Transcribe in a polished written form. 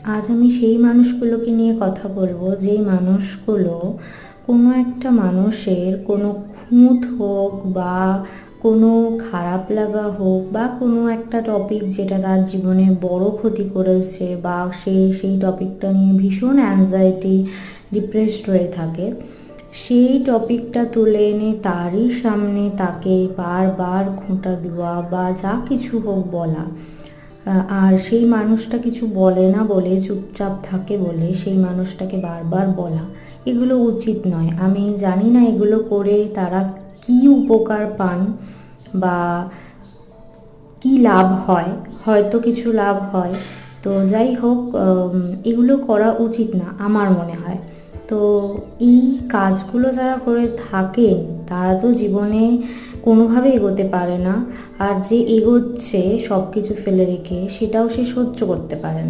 আজ আমি সেই মানুষগুলোকে নিয়ে কথা বলবো, যেই মানুষগুলো কোনো একটা মানুষের কোনো খুঁত হোক বা কোনো খারাপ লাগা হোক বা কোনো একটা টপিক যেটা তার জীবনে বড় ক্ষতি করেছে বা সে সেই টপিকটা নিয়ে ভীষণ অ্যাংজাইটি ডিপ্রেসড হয়ে থাকে, সেই টপিকটা তুলে এনে তারই সামনে তাকে বারবার খোঁটা দেওয়া বা যা কিছু হোক বলা। আর সেই মানুষটা কিছু বলে না বলে, চুপচাপ থাকে বলে সেই মানুষটাকে বারবার বলা, এগুলো উচিত নয়। আমি জানি না এগুলো করে তারা কি উপকার পান বা কি লাভ হয়, হয়তো কিছু লাভ হয়। তো যাই হোক, এগুলো করা উচিত না আমার মনে হয়। তো এই কাজগুলো যারা করে থাকেন তারা তো জীবনে কোনোভাবে এগোতে পারে না, আর যে এগোচ্ছে সব কিছু ফেলে রেখে সেটাও সে সহ্য করতে পারে না।